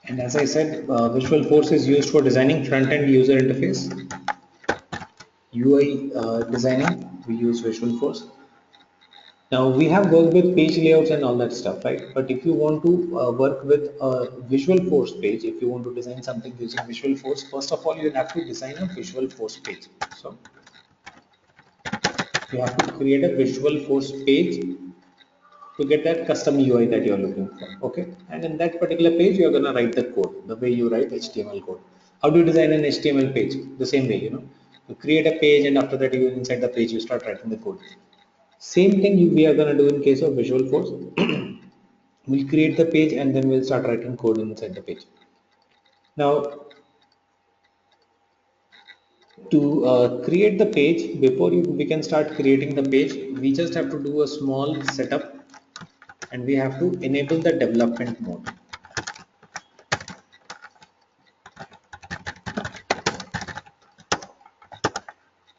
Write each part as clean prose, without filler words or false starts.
And as I said, Visualforce is used for designing front-end user interface, UI designing. We use Visualforce. Now we have worked with page layouts and all that stuff, right? But if you want to work with a Visualforce page, if you want to design something using Visualforce, first of all, you have to design a Visualforce page. So you have to create a Visualforce page to get that custom UI that you're looking for. Okay, and in that particular page, you're gonna write the code the way you write HTML code. How do you design an HTML page? The same way, you create a page, and after that, you inside the page you start writing the code. Same thing we are gonna do in case of Visualforce. We'll create the page and then we'll start writing code inside the page. Now, to create the page, before we can start creating the page, we just have to do a small setup, and we have to enable the development mode.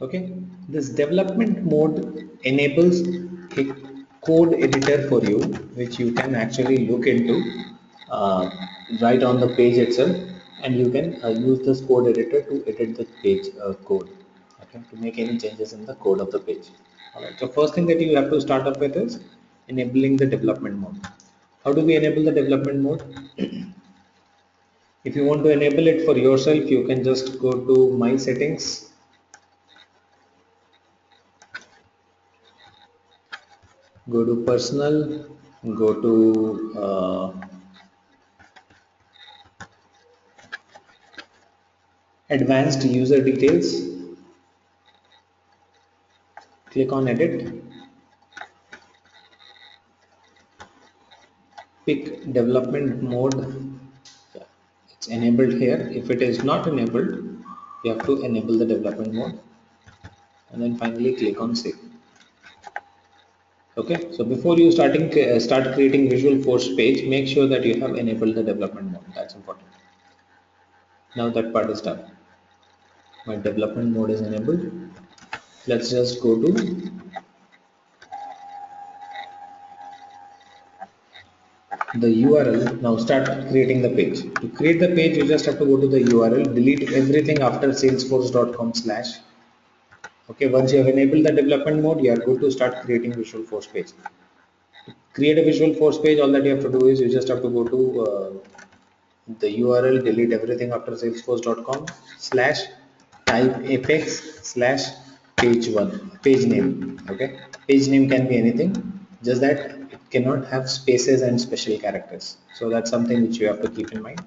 Okay, this development mode enables a code editor for you, which you can actually look into right on the page itself, and you can use this code editor to edit the page code, okay, to make any changes in the code of the page. All right, so first thing that you have to start up with is enabling the development mode. How do we enable the development mode? If you want to enable it for yourself, you can just go to my settings, go to personal, go to advanced user details, click on edit, pick development mode. Yeah, it's enabled here. If it is not enabled, you have to enable the development mode, and then finally click on save. Okay, so before you start creating Visualforce page, make sure that you have enabled the development mode. That's important. Now that part is done. My development mode is enabled. Let's just go to the URL. Now start creating the page. To create the page, you just have to go to the URL, delete everything after salesforce.com/. Okay, once you have enabled the development mode, you are good to start creating Visualforce page. To create a Visualforce page, all that you have to do is you just have to go to the URL, delete everything after salesforce.com/, type apex/page1, page name. Okay, page name can be anything, just that it cannot have spaces and special characters. So that's something which you have to keep in mind.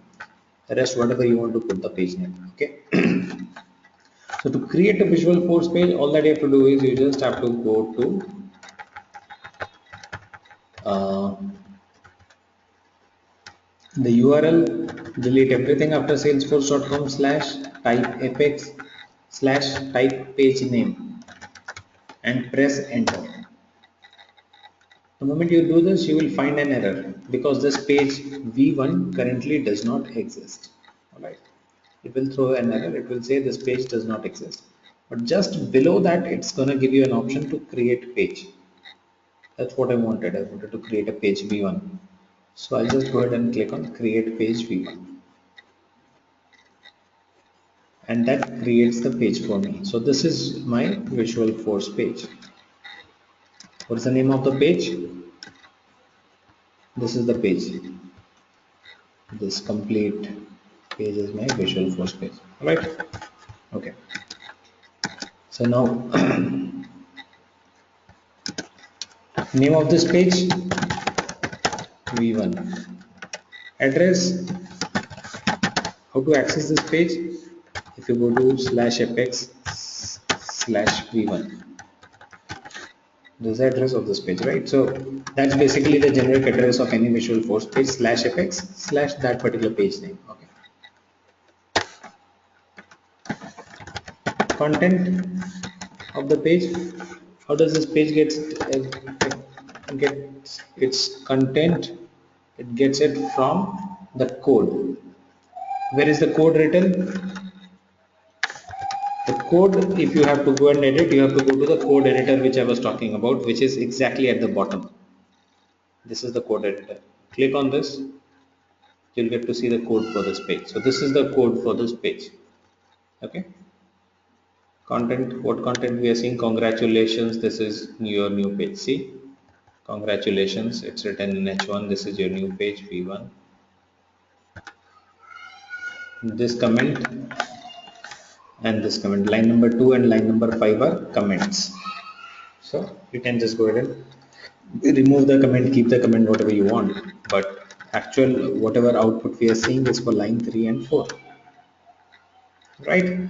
The rest, whatever you want to put the page name. Okay. So to create a Visualforce page, all that you have to do is you just have to go to uh, the URL, delete everything after salesforce.com/, type apex/type page name, and press enter. The moment you do this, you will find an error because this page v1 currently does not exist. All right, it will throw an error. It will say this page does not exist, but just below that, it's going to give you an option to create page. That's what I wanted. I wanted to create a page v1. So I'll just go ahead and click on create page v1. And that creates the page for me. So this is my Visualforce page. What is the name of the page? This is the page. This complete page is my Visualforce page. All right. Okay. So now name of this page v1. Address. How to access this page? If you go to /apex/v1, this is the address of this page, right? So that's basically the generic address of any Visualforce page, /apex/ that particular page name. Okay. Content of the page. How does this page get its content? It gets it from the code. Where is the code written? The code, if you have to go and edit, you have to go to the code editor which I was talking about, which is exactly at the bottom. This is the code editor. Click on this. you'll get to see the code for this page. So this is the code for this page. Okay. Content, what content we are seeing? Congratulations, this is your new page. See, congratulations, it's written in H1. This is your new page V1. This comment and this comment, line number 2 and line number 5 are comments. So you can just go ahead and remove the comment, keep the comment, whatever you want. But actual whatever output we are seeing is for line 3 and 4, right?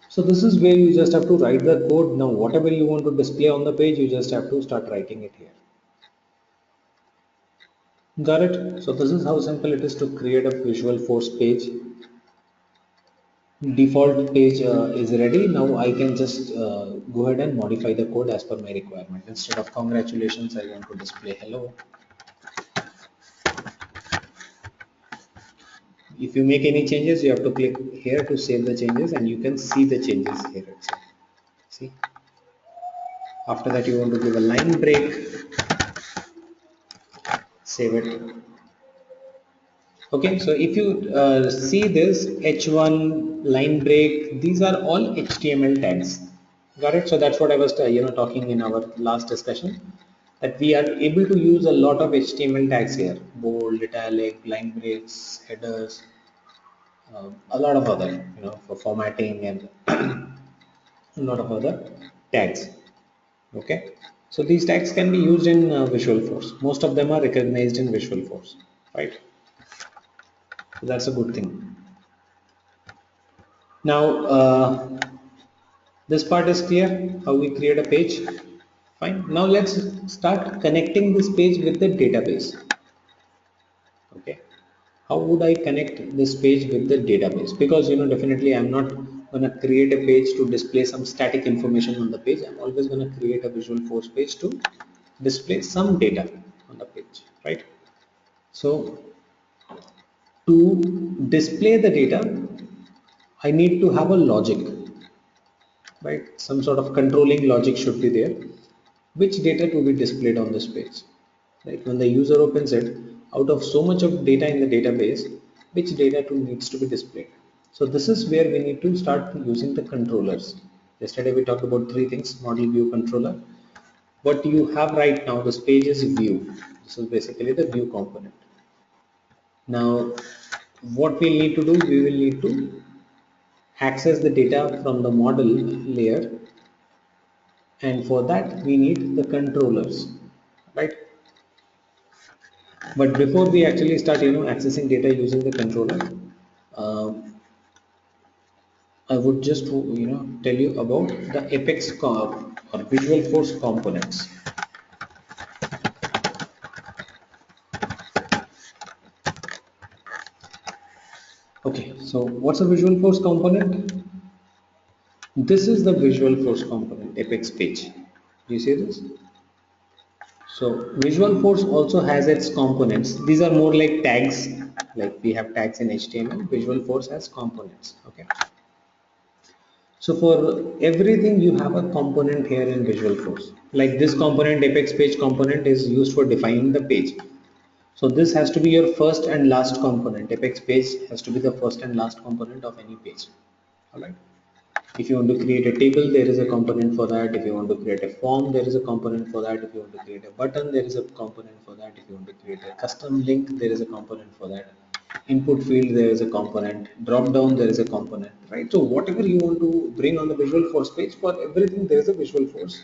So this is where you just have to write the code. Now whatever you want to display on the page, you just have to start writing it here. Got it? So this is how simple it is to create a Visualforce page. Default page is ready. Now I can just go ahead and modify the code as per my requirement. Instead of congratulations, I want to display hello. If you make any changes, you have to click here to save the changes, and you can see the changes here itself. See, after that you want to give a line break, save it. Okay, so if you see this h1 line break, these are all HTML tags. Got it? So that's what I was talking in our last discussion, that we are able to use a lot of HTML tags here: bold, italic, line breaks, headers, a lot of other, for formatting, and a lot of other tags. Okay, so these tags can be used in Visualforce. Most of them are recognized in Visualforce, right? So that's a good thing. Now this part is clear, how we create a page. Fine. Now let's start connecting this page with the database. Okay, how would I connect this page with the database? Because definitely I'm not going to create a page to display some static information on the page. I'm always going to create a Visualforce page to display some data on the page, right? So to display the data, I need to have a logic, right? Some sort of controlling logic should be there. Which data to be displayed on this page, right? When the user opens it, out of so much of data in the database, which data to needs to be displayed? So this is where we need to start using the controllers. Yesterday we talked about three things: model, view, controller. What you have right now, this page is view. This is basically the view component. Now what we need to do, we will need to access the data from the model layer, and for that we need the controllers, right? But before we actually start accessing data using the controller, I would just tell you about the Apex or Visualforce components. Okay, so what's a Visualforce component? This is the Visualforce component Apex page. Do you see this? So Visualforce also has its components. These are more like tags. Like we have tags in HTML, Visualforce has components. Okay. So for everything you have a component here in Visualforce. Like this component, Apex page component, is used for defining the page. So this has to be your first and last component. Apex page has to be the first and last component of any page. Alright. If you want to create a table, there is a component for that. If you want to create a form, there is a component for that. If you want to create a button, there is a component for that. If you want to create a custom link, there is a component for that. Input field, there is a component. Drop down, there is a component, right? So whatever you want to bring on the Visualforce page, for everything there is a Visualforce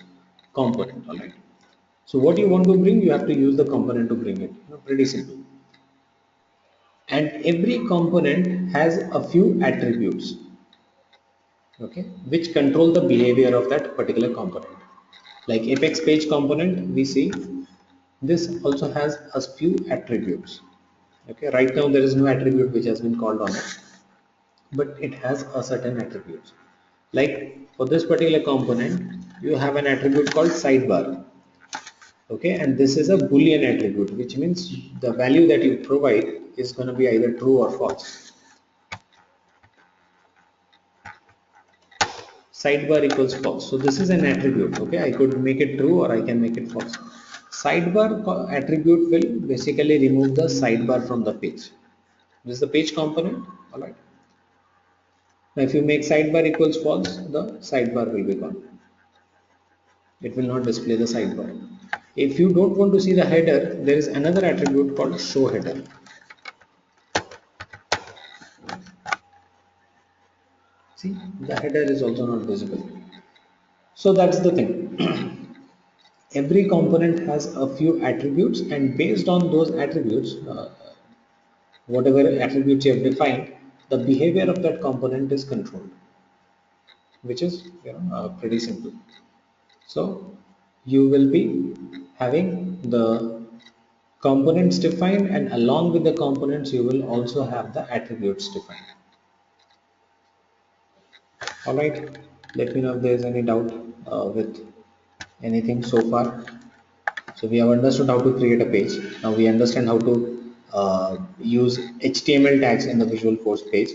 component. All right. So what you want to bring, you have to use the component to bring it. Pretty simple. And every component has a few attributes, okay, which control the behavior of that particular component. Like Apex page component, we see this also has a few attributes. Okay, right now there is no attribute which has been called on it, but it has a certain attributes. Like for this particular component, you have an attribute called sidebar. Okay, and this is a boolean attribute, which means the value that you provide is going to be either true or false. Sidebar equals false. So this is an attribute. Okay, I could make it true or I can make it false. Attribute will basically remove the sidebar from the page. This is the page component. All right. Now, if you make sidebar equals false, the sidebar will be gone. It will not display the sidebar. If you don't want to see the header, there is another attribute called show header. See, the header is also not visible. So that's the thing. Every component has a few attributes, and based on those attributes, whatever attributes you have defined, the behavior of that component is controlled, which is pretty simple. So you will be having the components defined, and along with the components you will also have the attributes defined. All right, let me know if there is any doubt with anything so far. So we have understood how to create a page. Now we understand how to use HTML tags in the Visualforce page.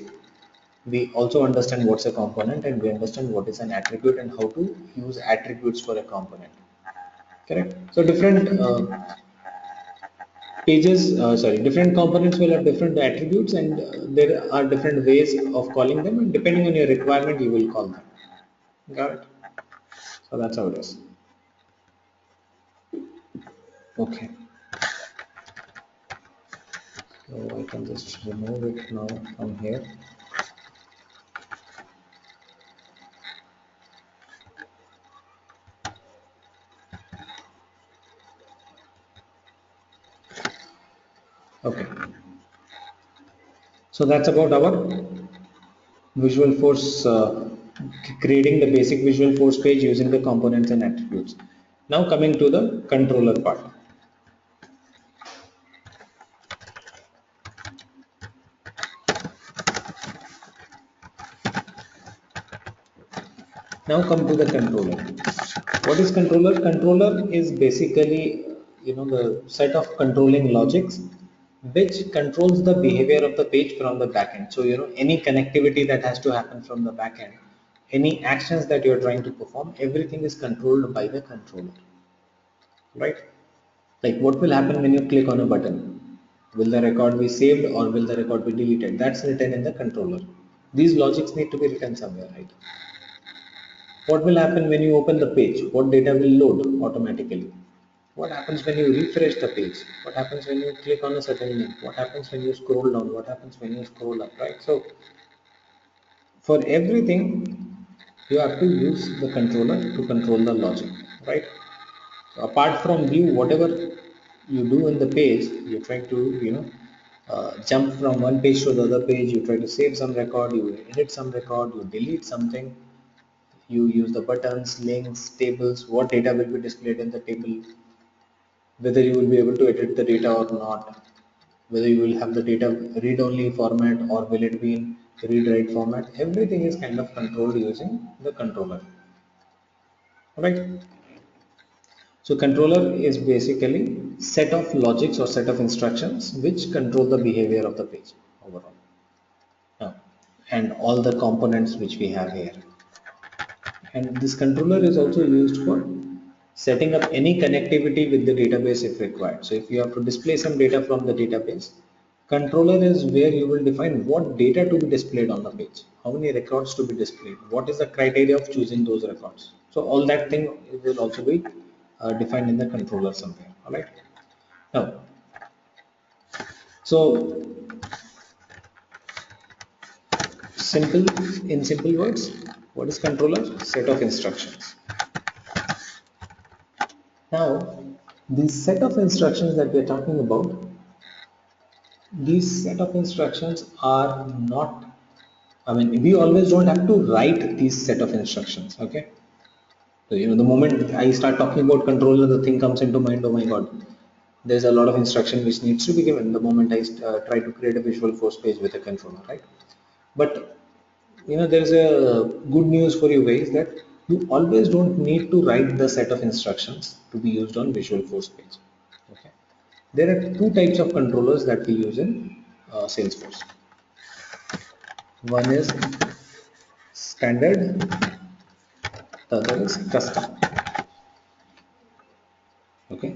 We also understand what's a component, and we understand what is an attribute and how to use attributes for a component. Correct. So different different components will have different attributes, and there are different ways of calling them, and depending on your requirement you will call them. Got it. So that's how it is. Okay, so I can just remove it now from here. Okay, so that's about our Visualforce, creating the basic Visualforce page using the components and attributes. Now coming to the controller part. Now come to the controller. What is controller? Controller is basically the set of controlling logics which controls the behavior of the page from the backend. So any connectivity that has to happen from the backend, any actions that you are trying to perform, everything is controlled by the controller, right? Like what will happen when you click on a button? Will the record be saved or will the record be deleted? That's written in the controller. These logics need to be written somewhere, right? What will happen when you open the page? What data will load automatically? What happens when you refresh the page? What happens when you click on a certain link? What happens when you scroll down? What happens when you scroll up, right? So for everything, you have to use the controller to control the logic, right? So apart from view, whatever you do in the page, you try to, jump from one page to the other page, you try to save some record, you edit some record, you delete something, you use the buttons, links, tables, what data will be displayed in the table, whether you will be able to edit the data or not, whether you will have the data read-only format or will it be in read-write format. Everything is kind of controlled using the controller, right? So controller is basically set of logics or set of instructions which control the behavior of the page overall. Now, and all the components which we have here. And this controller is also used for setting up any connectivity with the database if required. So if you have to display some data from the database, controller is where you will define what data to be displayed on the page, how many records to be displayed, what is the criteria of choosing those records. So all that thing will also be defined in the controller somewhere. All right. Now, so simple in simple words, what is controller? Set of instructions. Now, this set of instructions that we are talking about, these set of instructions are not, I mean, we always don't have to write these set of instructions, okay? So, the moment I start talking about controller, the thing comes into mind, oh my God, there's a lot of instruction which needs to be given the moment I try to create a Visualforce page with a controller, right? But, there's a good news for you guys that you always don't need to write the set of instructions to be used on Visualforce page, okay? There are two types of controllers that we use in Salesforce. One is standard, the other is custom. Okay.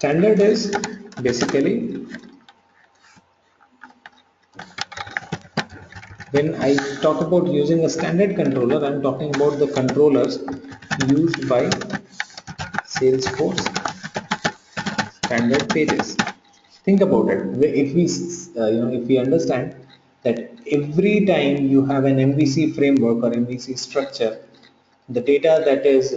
Standard is basically, when I talk about using a standard controller, I'm talking about the controllers used by Salesforce standard pages. Think about it. If we, if we understand that every time you have an MVC framework or MVC structure, the data that is,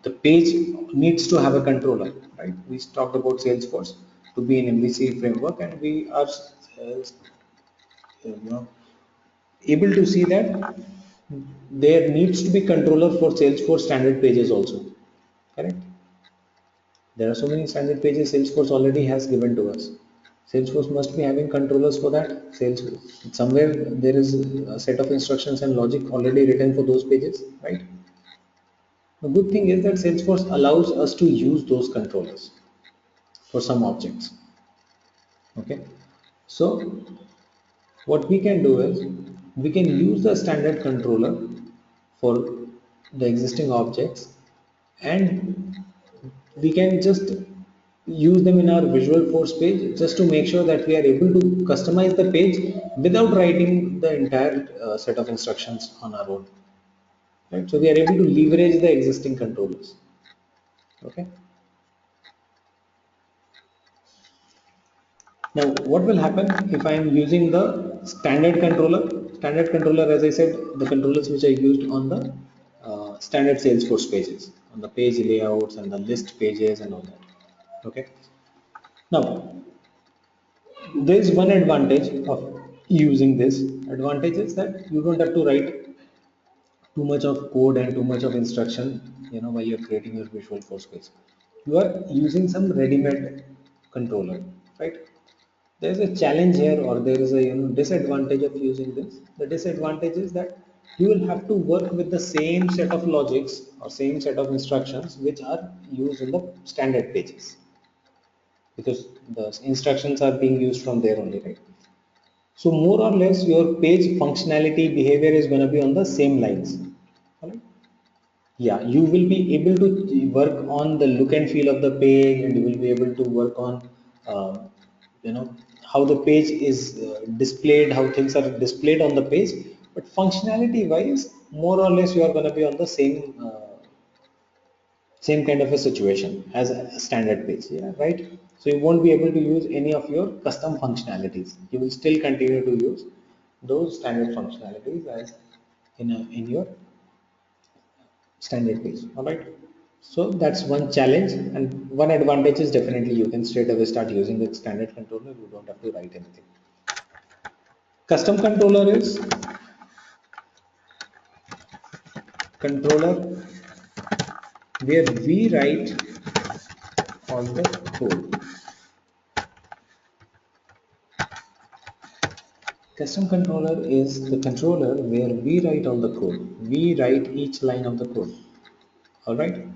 the page needs to have a controller, right? We talked about Salesforce to be an MVC framework, and we are, you know, able to see that there needs to be controller for Salesforce standard pages also, correct? There are so many standard pages Salesforce already has given to us. Salesforce must be having controllers for that. Salesforce, somewhere there is a set of instructions and logic already written for those pages, right? The good thing is that Salesforce allows us to use those controllers for some objects. Okay, so what we can do is we can use the standard controller for the existing objects, and we can just use them in our Visualforce page just to make sure that we are able to customize the page without writing the entire set of instructions on our own, right? So we are able to leverage the existing controllers. Okay, now what will happen if I am using the standard controller? Standard controller, as I said, the controllers which are used on the standard Salesforce pages, on the page layouts and the list pages and all that. Okay, now there is one advantage of using this. Advantage is that you don't have to write too much of code and too much of instruction, while you're creating your Visualforce page. You are using some ready-made controller, right? There's a challenge here, or there is a disadvantage of using this. The disadvantage is that you will have to work with the same set of logics or same set of instructions which are used in the standard pages, because the instructions are being used from there only, right? So more or less your page functionality behavior is going to be on the same lines. All right? Yeah, you will be able to work on the look and feel of the page, and you will be able to work on uh, you know how the page is displayed, how things are displayed on the page. But functionality wise, more or less you are going to be on the same kind of a situation as a standard page, yeah, right? So you won't be able to use any of your custom functionalities. You will still continue to use those standard functionalities as in your standard page. All right, so that's one challenge, and one advantage is definitely you can straight away start using the standard controller. You don't have to write anything. Custom controller is controller where we write all the code. Custom controller is the controller where we write all the code. We write each line of the code. All right.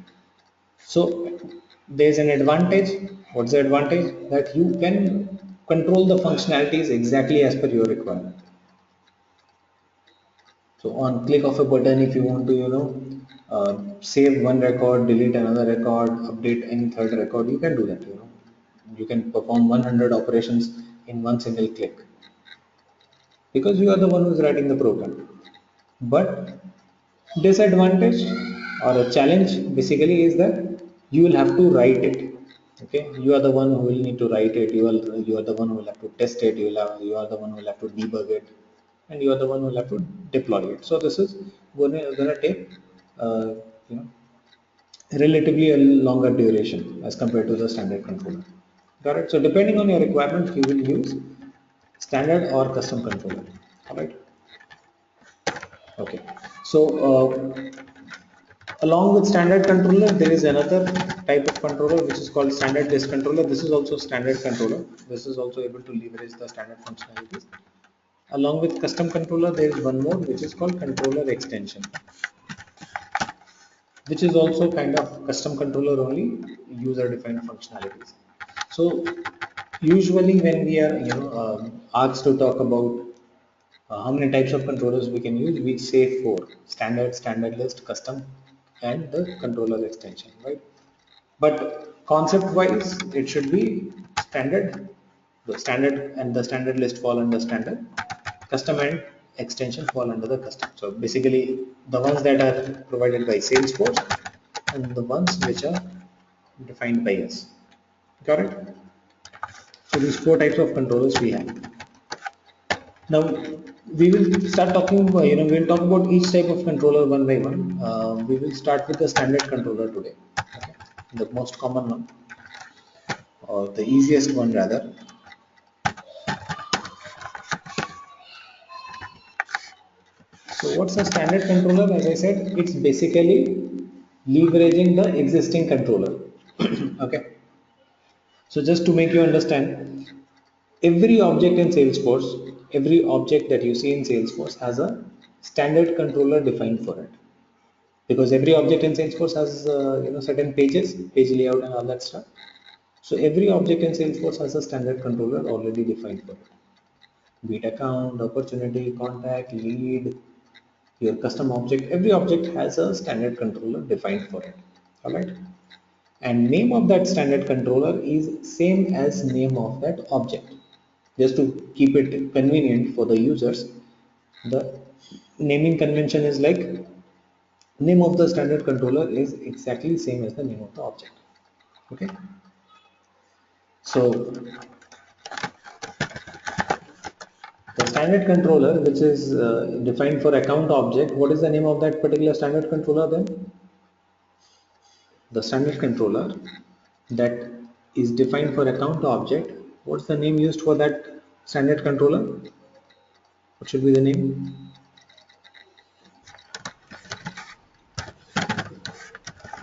So there's an advantage. What's the advantage? That you can control the functionalities exactly as per your requirement. So on click of a button, if you want to, save one record, delete another record, update any third record, you can do that. You can perform 100 operations in one single click, because you are the one who's writing the program. But disadvantage or a challenge basically is that you will have to write it. Okay, you are the one who will need to write it. You are the one who will have to test it. You are the one who will have to debug it, and you are the one who will have to deploy it. So this is going to take uh, you know relatively a longer duration as compared to the standard controller. Got it? So depending on your requirement, you will use standard or custom controller. All right. Okay. So along with standard controller, there is another type of controller which is called standard list controller. This is also standard controller. This is also able to leverage the standard functionalities. Along with custom controller, there is one more which is called controller extension, which is also kind of custom controller only, user defined functionalities. So usually when we are asked to talk about how many types of controllers we can use, we say four: standard, standard list, custom, and the controller extension, right? But Concept wise, it should be standard. The standard and the standard list fall under standard. Custom and extension fall under the custom. So basically, the ones that are provided by Salesforce and the ones which are defined by us. Got it? So these four types of controllers we have. Now we will start talking. We'll talk about each type of controller one by one. We will start with the standard controller today. Okay? The most common one, or the easiest one rather. So what's a standard controller? As I said, it's basically leveraging the existing controller. Okay. So just to make you understand, every object in Salesforce, every object that you see in Salesforce has a standard controller defined for it. Because every object in Salesforce has certain pages, page layout and all that stuff. So every object in Salesforce has a standard controller already defined for it. Be it account, opportunity, contact, lead, your custom object, every object has a standard controller defined for it. All right. And name of that standard controller is same as name of that object. Just to keep it convenient for the users, the naming convention is like name of the standard controller is exactly same as the name of the object. Okay. So the standard controller which is defined for account object, what is the name of that particular standard controller then? The standard controller that is defined for account object, what's the name used for that standard controller? What should be the name?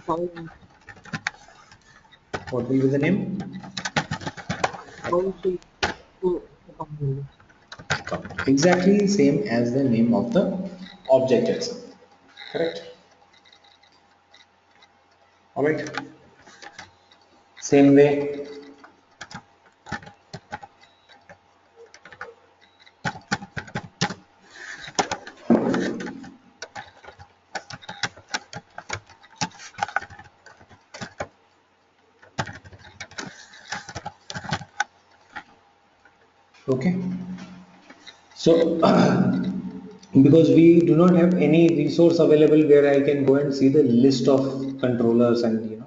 Account, What will be the name? account, account. Account. Exactly same as the name of the object itself. Correct? Alright. Same way. Okay. So because we do not have any resource available where I can go and see the list of controllers and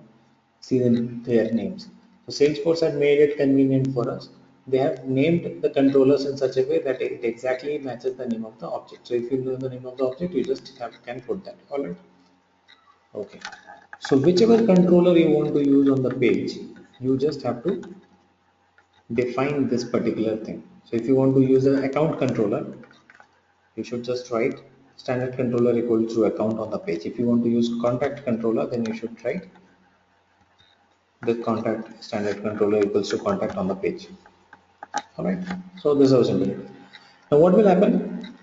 see their names. So Salesforce had made it convenient for us. They have named the controllers in such a way that it exactly matches the name of the object. So if you know the name of the object, you just can put that. All right. Okay. So whichever controller you want to use on the page, you just have to define this particular thing. So if you want to use an account controller, you should just write standard controller equals to account on the page. If you want to use contact controller, then you should write the contact standard controller equals to contact on the page. All right. So this is how simple. Now what will happen?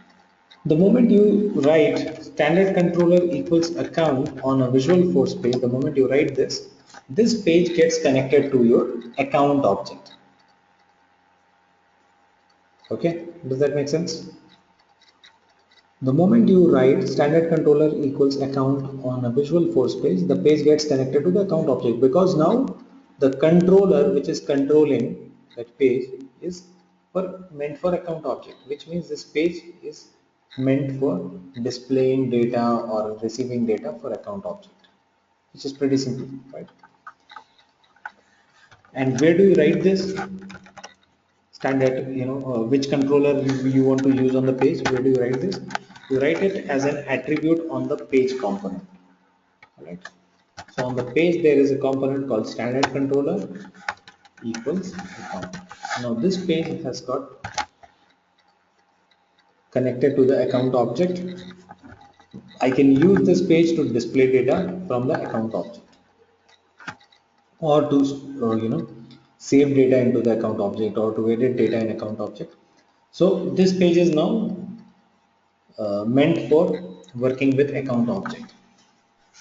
The moment you write standard controller equals account on a Visualforce page, the moment you write this, this page gets connected to your account object. Okay. Does that make sense? The moment you write standard controller equals account on a Visualforce page, the page gets connected to the account object because now the controller which is controlling that page is meant for account object, which means this page is meant for displaying data or receiving data for account object, which is pretty simple, right? And where do you write this? Standard, which controller you want to use on the page, where do you write this? You write it as an attribute on the page component. All right. So on the page there is a component called standard controller equals account. Now this page has got connected to the account object. I can use this page to display data from the account object or to save data into the account object or to edit data in account object. So this page is now meant for working with account object.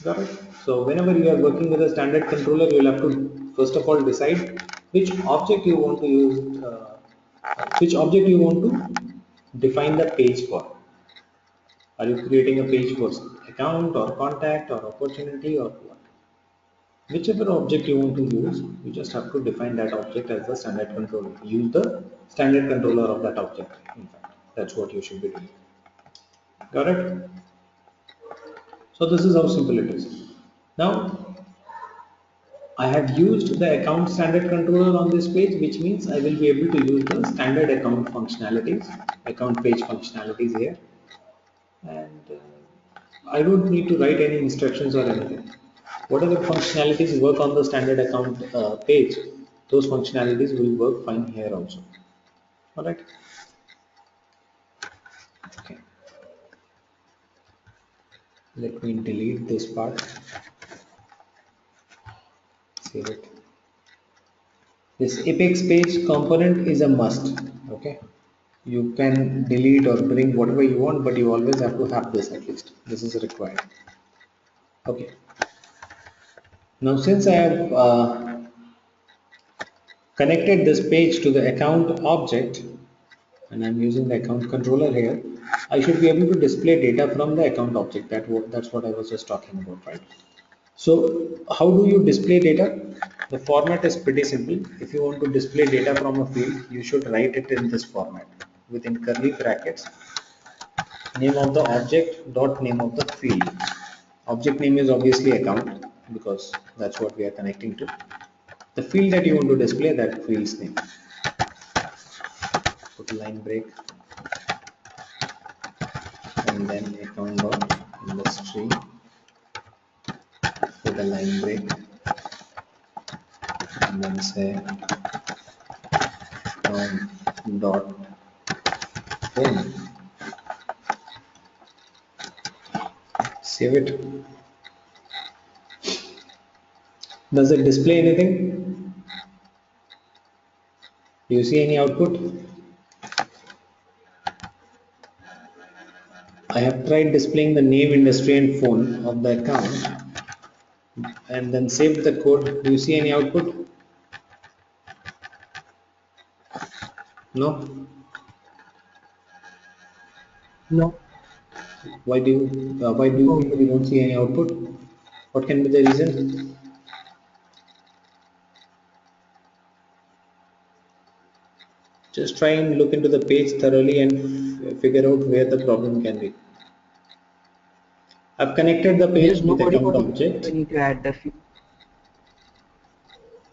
Got it? So whenever you are working with a standard controller, you will have to first of all decide which object you want to use, which object you want to define the page for. Are you creating a page for account or contact or opportunity or what? Whichever object you want to use, you just have to define that object as the standard controller. Use the standard controller of that object. In fact, that's what you should be doing. Got it? So this is how simple it is. Now, I have used the account standard controller on this page, which means I will be able to use the standard account functionalities, account page functionalities here. And I don't need to write any instructions or anything. Whatever functionalities work on the standard account page, those functionalities will work fine here also. Alright. Okay. Let me delete this part. Save it. This apex page component is a must. Okay. You can delete or bring whatever you want, but you always have to have this at least. This is required. Okay. Now, since I have connected this page to the account object, and I'm using the account controller here, I should be able to display data from the account object. That's what I was just talking about, right? So how do you display data? The format is pretty simple. If you want to display data from a field, you should write it in this format within curly brackets. Name of the object dot name of the field. Object name is obviously account because that's what we are connecting to. The field that you want to display, that field's name. Put a line break and then account dot industry. Put a line break and then say account dot home. Save it. Does it display anything? Do you see any output? I have tried displaying the name, industry and phone of the account and then saved the code. Do you see any output? No? No. Why do you Oh, think we don't see any output? What can be the reason? Just try and look into the page thoroughly and figure out where the problem can be. I've connected the page there's with nobody account on it. object. We need to add the field.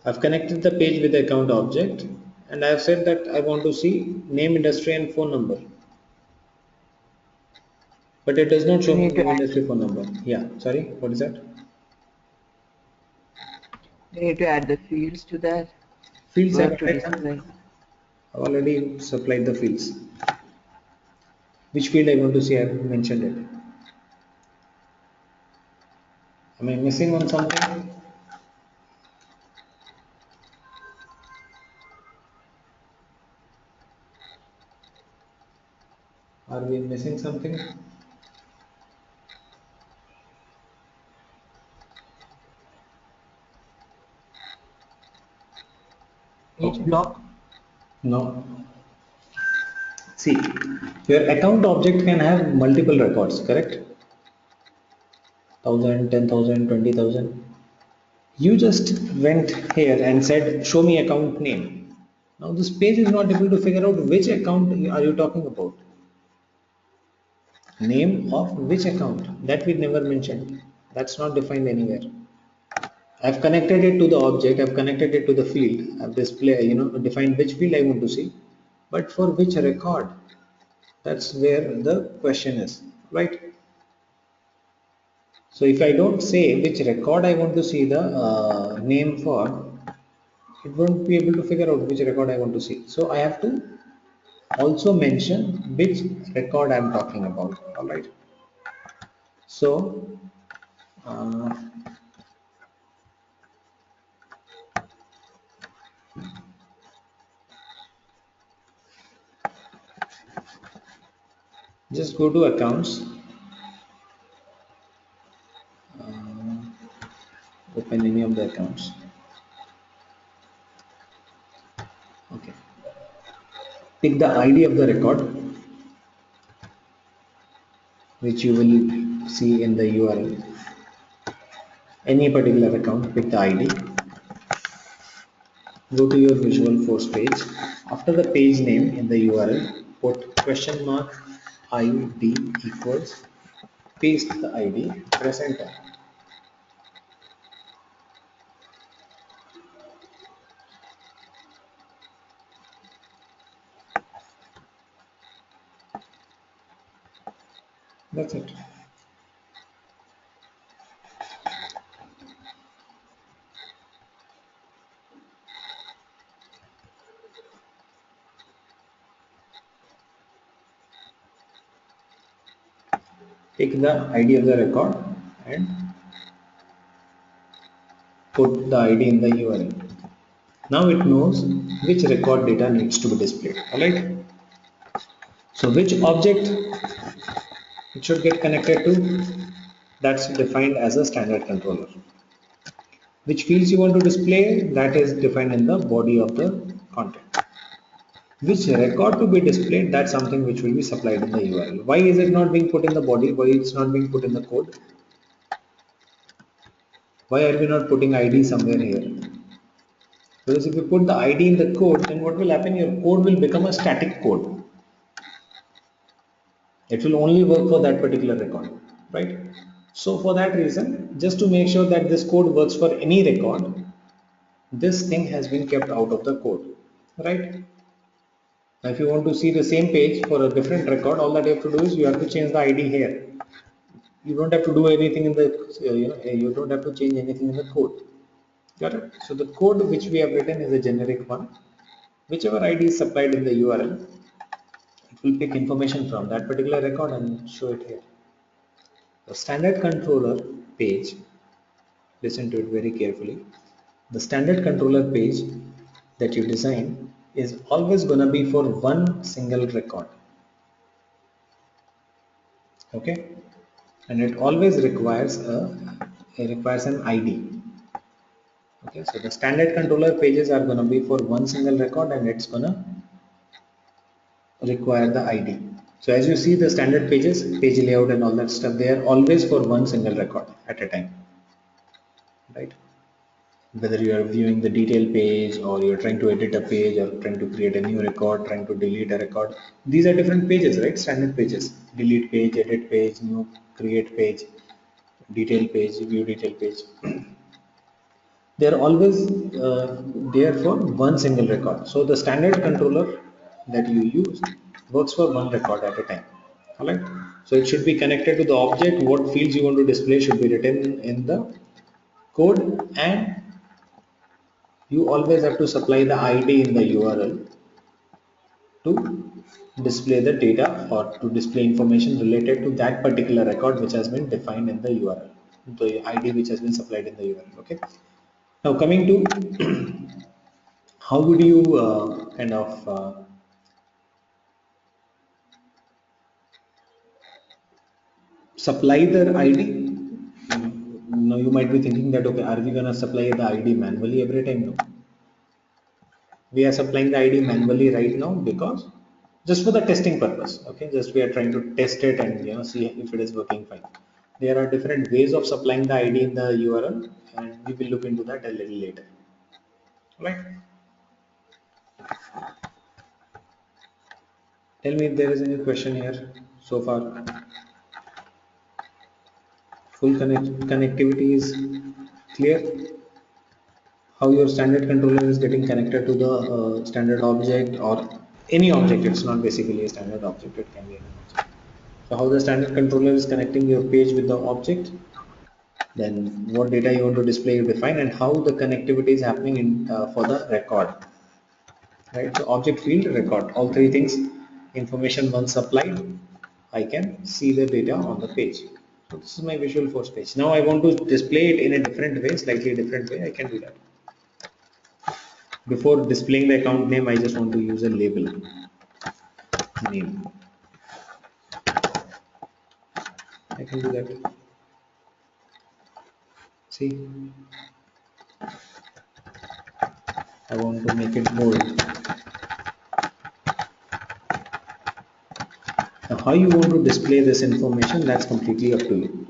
I've connected the page with the account object and I've said that I want to see name, industry and phone number. But it does not We show me need to name, add. industry, phone number. Yeah, sorry, what is that? We need to add the fields to that. Fields have Where to added display. them. I've already supplied the fields. Which field I want to see, I've mentioned it. Am I missing on something? Are we missing something? Each Okay. block. No. See, your account object can have multiple records, correct? 1000, 10,000, 20,000. You just went here and said, show me account name. Now this page is not able to figure out which account are you talking about. Name of which account? That we never mentioned. That's not defined anywhere. I've connected it to the object, I've connected it to the field, I've defined which field I want to see, but for which record? That's where the question is, right? So if I don't say which record I want to see the name for, it won't be able to figure out which record I want to see. So I have to also mention which record I'm talking about, alright? So uh, just go to accounts, open any of the accounts. Okay. Pick the ID of the record which you will see in the URL. any particular account, pick the ID, go to your Visualforce page. After the page name in the URL, put question mark ID equals, paste the ID, press enter. That's it. Take the ID of the record and put the ID in the URL. Now it knows which record data needs to be displayed. Alright. So which object it should get connected to, that's defined as a standard controller. Which fields you want to display, that is defined in the body of the content. Which record to be displayed, that's something which will be supplied in the URL. Why is it not being put in the body? Why it's not being put in the code? Why are we not putting ID somewhere here? Because if you put the ID in the code, then what will happen? Your code will become a static code. It will only work for that particular record, right? So for that reason, just to make sure that this code works for any record, this thing has been kept out of the code, right? Now if you want to see the same page for a different record, all that you have to do is you have to change the ID here. You don't have to do anything in the, you don't have to change anything in the code. Got it? So the code which we have written is a generic one. Whichever ID is supplied in the URL, it will pick information from that particular record and show it here. The standard controller page, listen to it very carefully. The standard controller page that you design is always going to be for one single record. Okay, and it always requires an ID. Okay, so the standard controller pages are going to be for one single record and it's going to require the ID. So as you see the standard pages, page layout and all that stuff, they are always for one single record at a time, right? Whether you are viewing the detail page or you're trying to edit a page or trying to create a new record, trying to delete a record, these are different pages, right? Standard pages: delete page, edit page, new, create page, detail page, view detail page. They are always there for one single record. So the standard controller that you use works for one record at a time. All right. So it should be connected to the object. What fields you want to display should be written in the code, and you always have to supply the ID in the URL to display the data or to display information related to that particular record which has been defined in the URL, the ID which has been supplied in the URL. Okay. Now coming to how would you kind of supply the ID? Now you might be thinking that, okay, are we gonna supply the ID manually every time? No, we are supplying the ID manually right now because just for the testing purpose. Okay, just we are trying to test it and see if it is working fine. There are different ways of supplying the ID in the URL, and we will look into that a little later. Right? Tell me if there is any question here so far. Full connectivity is clear. How your standard controller is getting connected to the standard object or any object. It's not basically a standard object, it can be an object. So how the standard controller is connecting your page with the object, then what data you want to display you define, and how the connectivity is happening in for the record, right? So object, field, record, all three things, information once supplied, I can see the data on the page. So this is my Visualforce page. Now I want to display it in a different way, slightly different way. I can do that. Before displaying the account name, I just want to use a label name. I can do that. See, I want to make it bold. Now, how you want to display this information, that's completely up to you.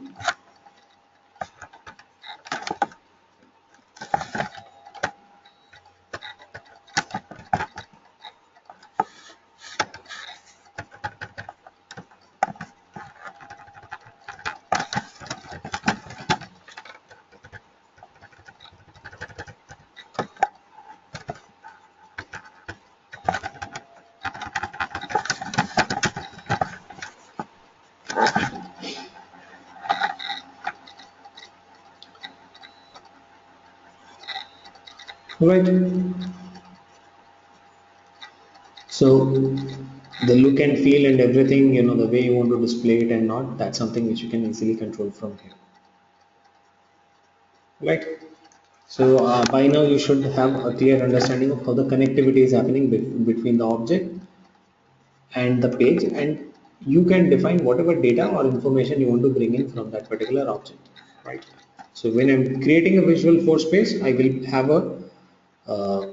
right? So the look and feel and everything, the way you want to display it and not, that's something which you can easily control from here, right? So by now you should have a clear understanding of how the connectivity is happening between the object and the page, and you can define whatever data or information you want to bring in from that particular object, right? So when I'm creating a visual force page, I will have a uh,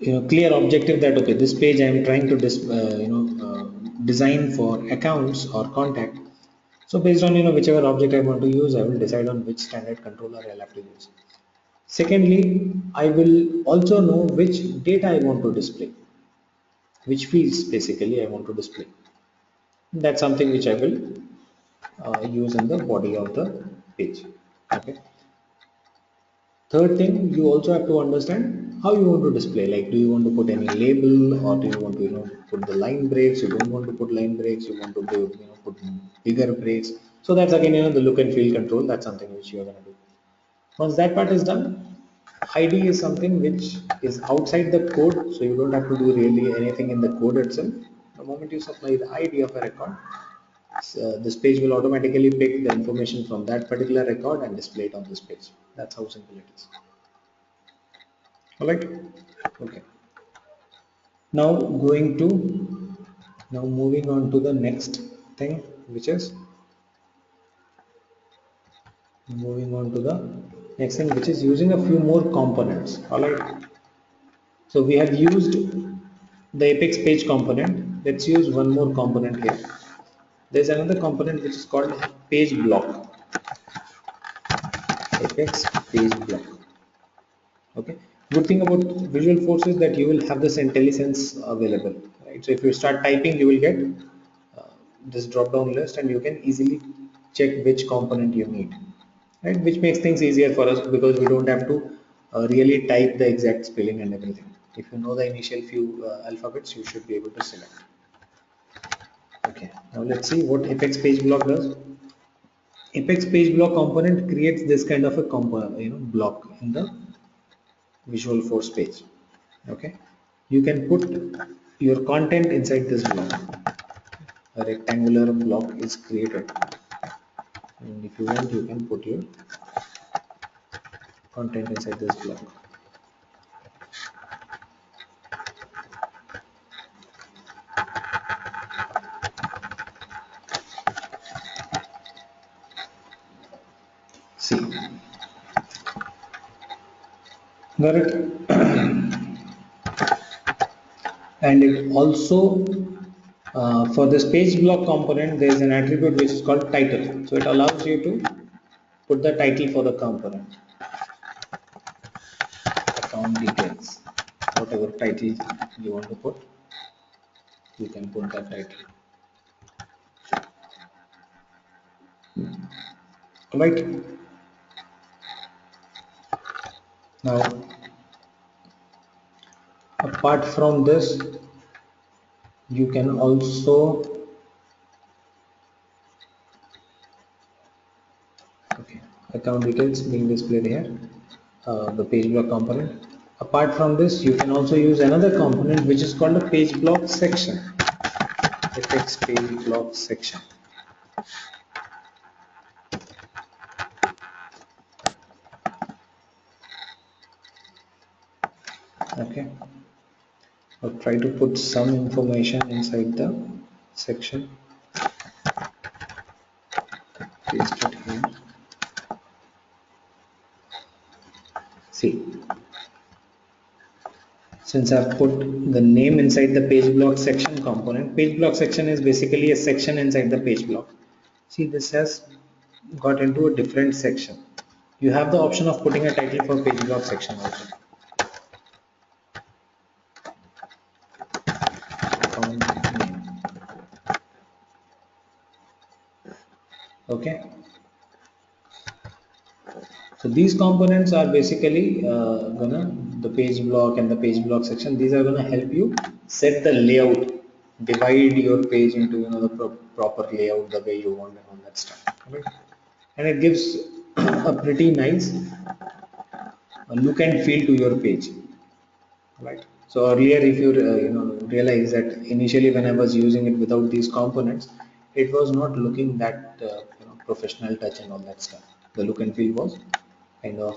clear objective that okay, this page I am trying to design for accounts or contact. So based on whichever object I want to use, I will decide on which standard controller I'll have to use. Secondly, I will also know which data I want to display, which fields basically I want to display. That's something which I will use in the body of the page. Okay. Third thing, you also have to understand how you want to display. Like, do you want to put any label, or do you want to, put the line breaks? You don't want to put line breaks. You want to do, put bigger breaks. So that's again, the look and feel control. That's something which you are going to do. Once that part is done, ID is something which is outside the code, so you don't have to do really anything in the code itself. The moment you supply the ID of a record, this page will automatically pick the information from that particular record and display it on this page. That's how simple it is. All right. Okay. Now moving on to the next thing, which is using a few more components. All right. So we have used the Apex page component. Let's use one more component here. There's another component which is called page block. Apex page block. Okay. Good thing about Visualforce is that you will have this IntelliSense available. Right. So if you start typing, you will get this drop down list, and you can easily check which component you need, right? Which makes things easier for us because we don't have to really type the exact spelling and everything. If you know the initial few alphabets, you should be able to select. Okay, now let's see what Apex page block does. Apex page block component creates this kind of a component, block in the Visualforce page. Okay, you can put your content inside this block. A rectangular block is created, and if you want, you can put your content inside this block. See, got it? And it also for this page block component, there is an attribute which is called title. So it allows you to put the title for the component. Account details, whatever title you want to put, you can put that title. Right. Now, apart from this, you can also account details being displayed here, the page block component. Apart from this, you can also use another component which is called a page block section. Apex page block section. Okay, I'll try to put some information inside the section. Paste it here. See, since I've put the name inside the page block section component, page block section is basically a section inside the page block. See, this has got into a different section. You have the option of putting a title for page block section also. Okay, so these components are basically gonna, the page block and the page block section, these are gonna help you set the layout, divide your page into the proper layout the way you want and all that stuff, right? And it gives a pretty nice look and feel to your page, right? So earlier, if you realize that initially when I was using it without these components, it was not looking that professional touch and all that stuff. The look and feel was kind of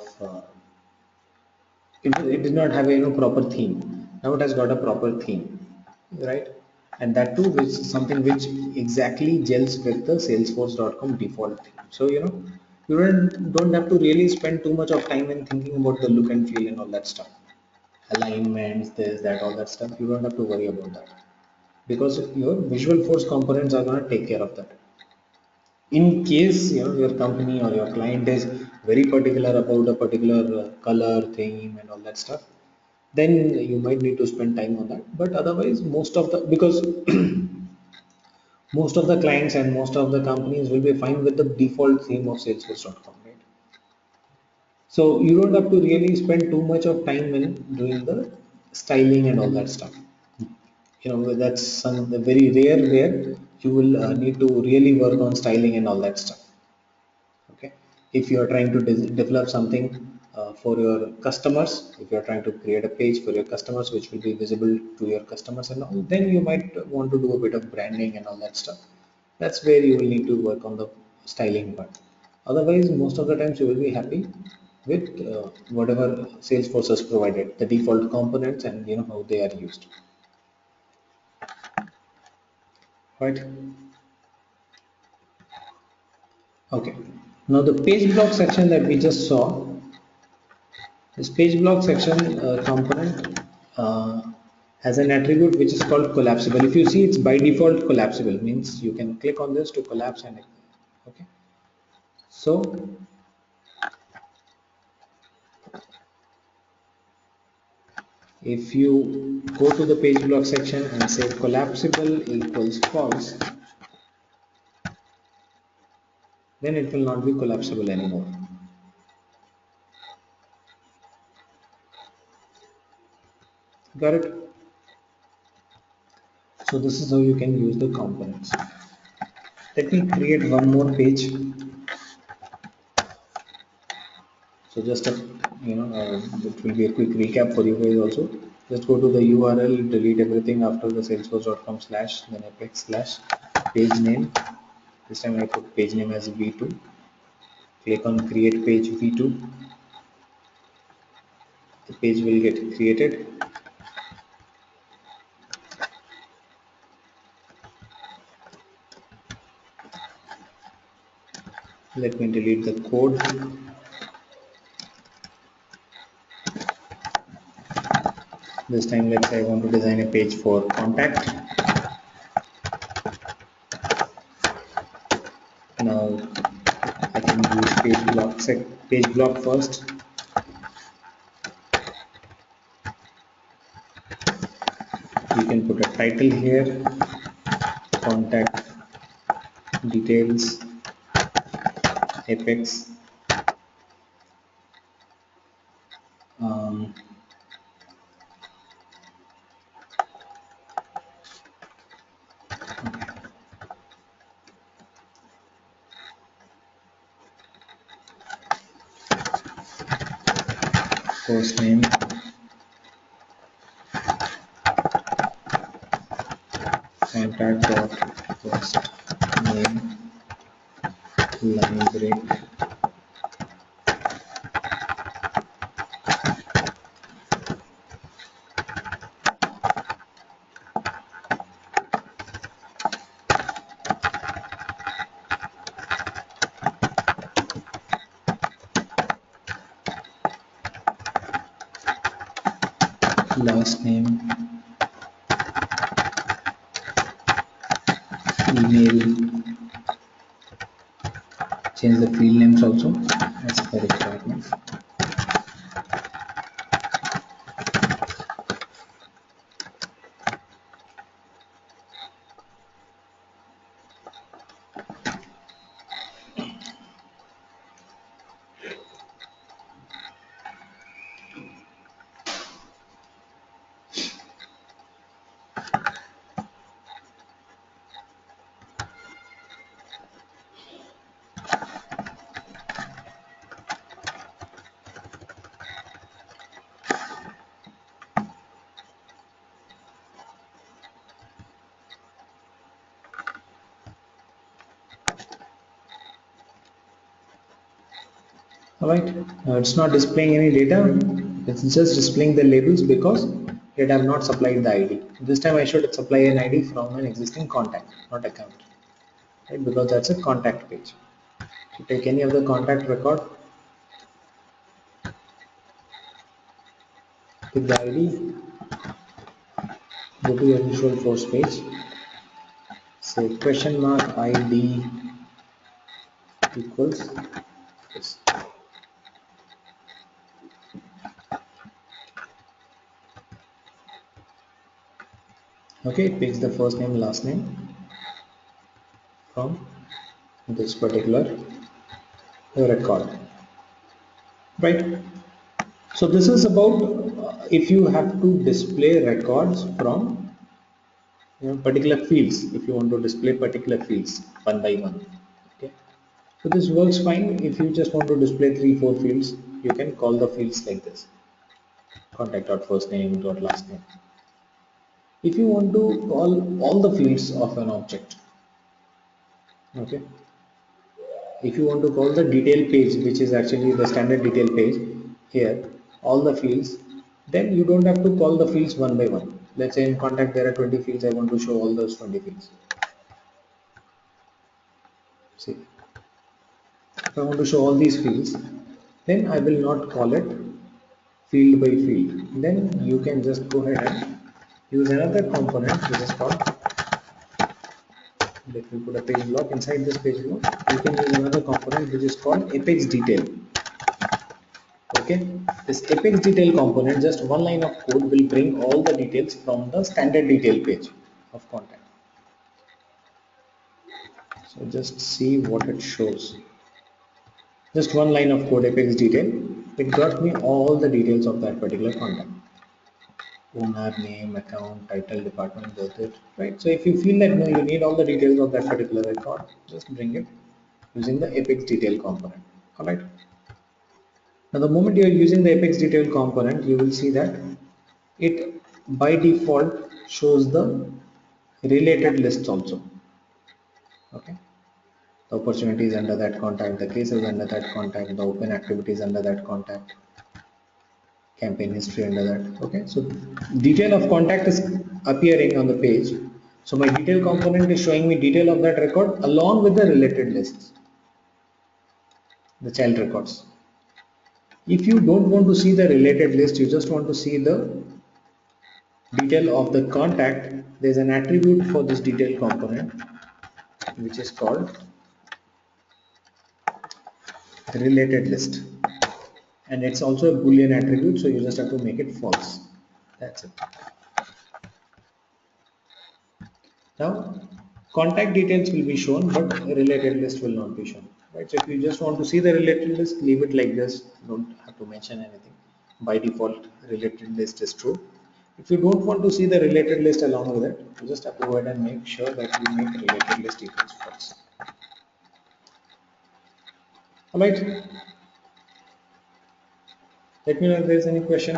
it did not have a proper theme. Now it has got a proper theme, right? And that too is something which exactly gels with the salesforce.com default theme. So you don't have to really spend too much of time in thinking about the look and feel and all that stuff, alignments, this, that, all that stuff. You don't have to worry about that because your visual force components are going to take care of that. In case your company or your client is very particular about a particular color, theme, and all that stuff, then you might need to spend time on that. But otherwise, most of the because most of the clients and most of the companies will be fine with the default theme of Salesforce.com, right? So you don't have to really spend too much of time in doing the styling and all that stuff. That's some the very rare where you will need to really work on styling and all that stuff. Okay, if you are trying to develop something for your customers, if you are trying to create a page for your customers which will be visible to your customers and all, then you might want to do a bit of branding and all that stuff. That's where you will need to work on the styling part. Otherwise, most of the times you will be happy with whatever Salesforce has provided, the default components, and how they are used, right? Okay, now the page block section that we just saw. This page block section component has an attribute which is called collapsible. If you see, it's by default collapsible, means you can click on this to collapse and okay. So if you go to the page block section and say collapsible equals false, then it will not be collapsible anymore. Got it? So this is how you can use the components. Let me create one more page. So just it will be a quick recap for you guys also. Just go to the URL, delete everything after the salesforce.com slash, then apex slash page name. This time I put page name as V2. Click on create page V2. The page will get created. Let me delete the code. This time let's say I want to design a page for contact. Now I can use page block first. You can put a title here, contact details, apex, um, first name, contact dot first name, line break, last name, email, change the field names also as per requirement. Alright, it's not displaying any data, it's just displaying the labels because it have not supplied the ID. This time I should supply an ID from an existing contact, not account, right? Because that's a contact page. So take any of the contact record, pick the ID, go to your Visualforce page, say question mark ID equals this. Okay, it picks the first name, last name from this particular record, right? So this is about if you have to display records from particular fields, if you want to display particular fields one by one. Okay, so this works fine. If you just want to display 3 4 fields, you can call the fields like this: contact dot first name dot last name. If you want to call all the fields of an object, okay, if you want to call the detail page, which is actually the standard detail page here, all the fields, then you don't have to call the fields one by one. Let's say in contact there are 20 fields, I want to show all those 20 fields. See, if I want to show all these fields, then I will not call it field by field. Then you can just go ahead and use another component which is called, let me put a page block inside this page block. You can use another component which is called apex detail. Okay, this apex detail component, just one line of code will bring all the details from the standard detail page of contact. So just see what it shows. Just one line of code, apex detail, it got me all the details of that particular contact: owner, name, account, title, department, birth date, right? So if you feel that no, you need all the details of that particular record, just bring it using the apex detail component. All right, now the moment you are using the apex detail component, you will see that it by default shows the related lists also. Okay, the opportunities under that contact, the cases under that contact, the open activities under that contact, campaign history under that. Okay, so detail of contact is appearing on the page. So my detail component is showing me detail of that record along with the related lists, the child records. If you don't want to see the related list, you just want to see the detail of the contact, there's an attribute for this detail component which is called related list, and it's also a boolean attribute, so you just have to make it false. That's it. Now contact details will be shown but related list will not be shown, right? So if you just want to see the related list, leave it like this, don't have to mention anything. By default related list is true. If you don't want to see the related list along with it, you just have to go ahead and make sure that you make related list equals false. Alright, let me know if there is any question.